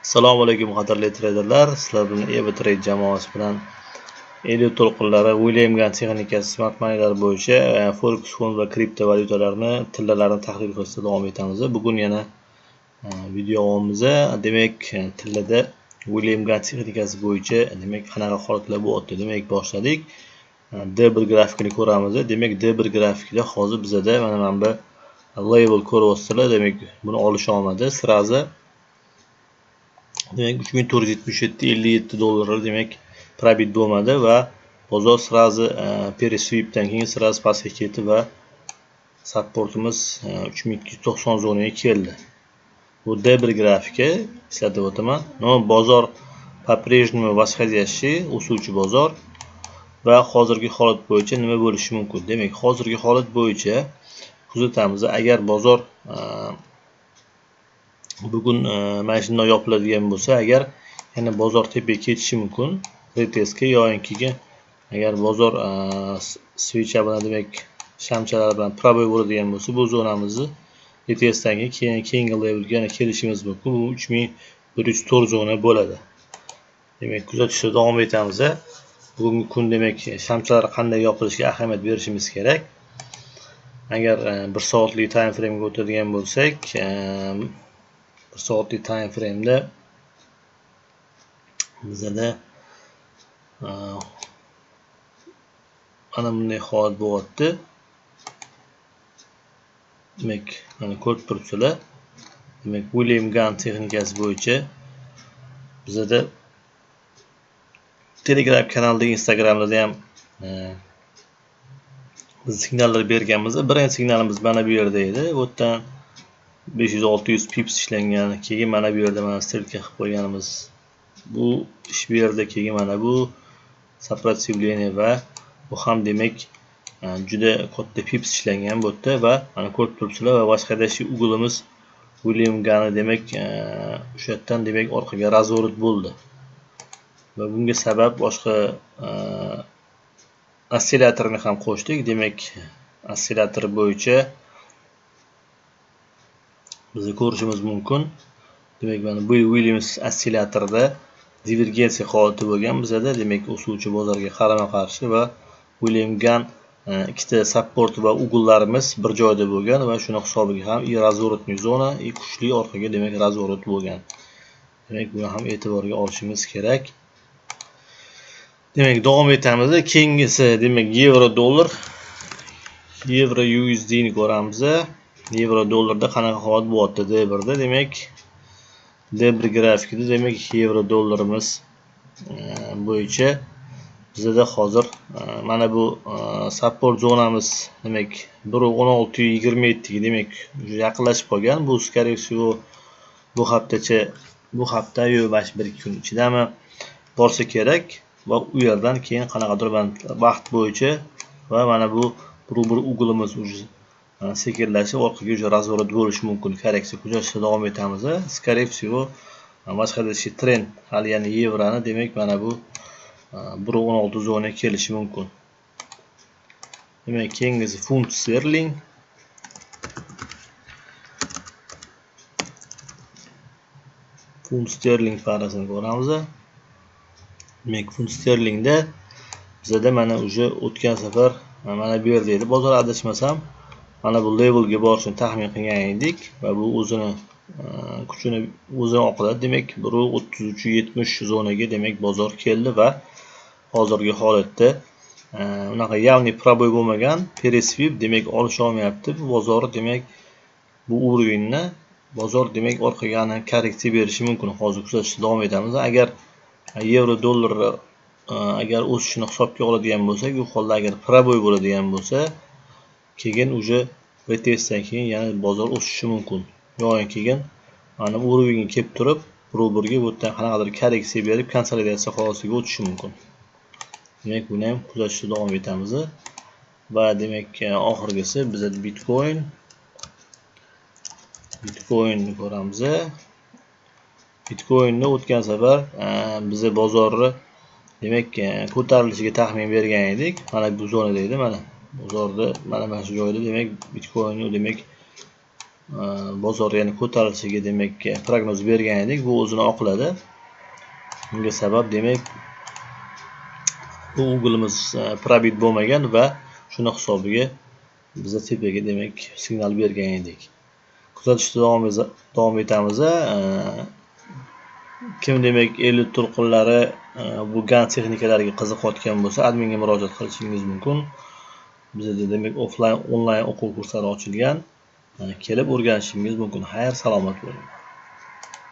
Assalomu alaykum qadrli traderlar. Sizlar bilan EvoTrade jamoasi bilan elio to'lqinlari William Gann texnikasi smart moneylar bo'yicha forex fond va kriptovalyutalarni tillalarini tahlil qilishda davom etamiz. Bugun yana video davomimizda demak tillada William Gann texnikasi bo'yicha demak qanaqa holatlar bo'lyapti demak boshladik. D1 grafikini ko'ramiz. Demak D1 grafikida hozir bizada mana bu level ko'ryapsizlar. Demak buni olish olmadi. Sirazi demek 3477 dollar demek probit bo'lmadi va bozor sirazi peresweep'dan keyin sirazi pastga ketdi va supportimiz 3290 zonaga keldi. Bu D1 grafiki eslatib o'taman. No bozor по-прежнему восходящий, o'suvchi bozor va hozirgi holat bo'yicha nima bo'lishi mumkin? Demak, hozirgi holat bo'yicha kuzatamiz. Agar bozor bugun mana shunday yopiladigan bo'lsa, agar yana bozor tepaga ketishi mumkin retestga yo'inki agar bozor switch bilan demak shamchalar bilan proboy bo'ladigan bo'lsa, bu zonamizni retestdan keyin keyingi levelga yana kelishimiz mumkin. Bu 3104 zona bo'ladi. Demak, kuzatishda davom etamiz. Bugungi kun demak shamchalar qanday yopilishiga ahamiyat berishimiz kerak. Agar 1 soatlik time frame ga o'tadigan bo'lsak, 1 soatlik time frame'da bizada mana bunday holat bo'lyapti. Demak, mana ko'rib turibsizlar. Demak, William Gann texnikasi bo'yicha bizada Telegram kanalida, Instagramda ham biz signallar berganmiz. Birinchi signalimiz mana bu yerda edi. Bu yerdan 500-600 pips ishlangan. Keyin mana bu yerda mana stilka qilib qo'yganimiz. Bu ish bu yerda keyin mana bu сопротивление va bu ham demak juda katta pips ishlangan bu yerda va mana ko'rib turibsizlar va boshqadashi ugulimiz William Gann demak o'sha yerdan demak orqaga razvorot bo'ldi. Va bunga sabab boshqa ostsillatorni ham qo'shdik. Demak, ostsillator bo'yicha biz ko'rishimiz mumkin. Demak, mana bu Williams ostsillatorida divergensiya holati bo'lgan bizada. Demak, o'suvchi bozorga qarama-qarshi va William Gann ikkita support va ugullarimiz bir joyda bo'lgan va shuni hisobiga ham razvorotli zona, kuchli orqaga demak razvorot bo'lgan. Demak, buni ham e'tiborga olishimiz kerak. Demak, davom etamiz. Keyingisi demak yevro dollar, yevro USD ni ko'ramiz. Yevro dollarda qanaqa holat bo'lyapti D1da? Demak, D1 grafikida demak yevro dollarimiz bo'yicha bizda hozir mana bu support zonamiz demak 1.1627 ga demak yaqinlashib qolgan. Bu скорее всего bu hafta yo bash 1-2 kun ichidami borsa kerak va u yerdan keyin qanaqadir vaqt bo'yicha va mana bu bir ugulimiz sekinlashib orqaga razvorot bo'lishi mumkin. Korreksiya kuzatishda davom etamiz. Скорее всего boshqadashi trend hali yana yevroni demak mana bu 1.16 zonaga kelishi mumkin. Demak, keyingisi funt sterling. Funt sterling parasini ko'ramiz. Demak, funt sterlingda bizda mana o'sha o'tgan safar mana bu yerda edi. Bozor adashmasam mana bu levelga borishini taxmin qilgan edik va bu o'zini kuchini oqladi. Demak, 1.3370 zonaga demak bozor keldi va hozirgi holatda unaqa явный proboy bo'lmagan peresweep demak olish olmayapti. Bu bozor demak bu уровеньni bozor demak orqaga korreksiya berishi mumkin. Hozir kuzatishda davom etamiz. Agar yevro dollar agar o'sishini hisobga oladigan bo'lsak, u holda agar proboy bo'ladigan bo'lsa, keyin уже retestdan keyin yana bozor o'sishi mumkin. Yo'in keyin mana уровеньga kelib turib, 1.1 ga bu yerdan qanaqadir korreksiya berib konsolidatsiya holatiga o'tishi mumkin. Demak, buni ham kuzatishda davom etamiz. Va demak, oxirgisi bizda Bitcoin ni ko'ramiz. Bitcoinni o'tgan safar biz bozorni demak ko'tarilishiga taxmin bergan edik. Mana bu zonada edi, mana bozorda mana shu joyda demak Bitcoinni demak bozor ya'ni ko'tarilishiga demak prognoz bergan edik. Bu o'zini oqladi. Bunga sabab demak bu Google'imiz probit bo'lmagan va shuni hisobiga biza tepaga demak signal bergan edik. Kuzatishda davom etamiz. Kim demak elit to'lqinlari bu GAN texnikalariga qiziqayotgan bo'lsa, adminga murojaat qilishingiz mumkin. Bizda demak onlayn o'quv kurslari ochilgan. Kelib o'rganishingiz mumkin. Xayr, salomat bo'ling.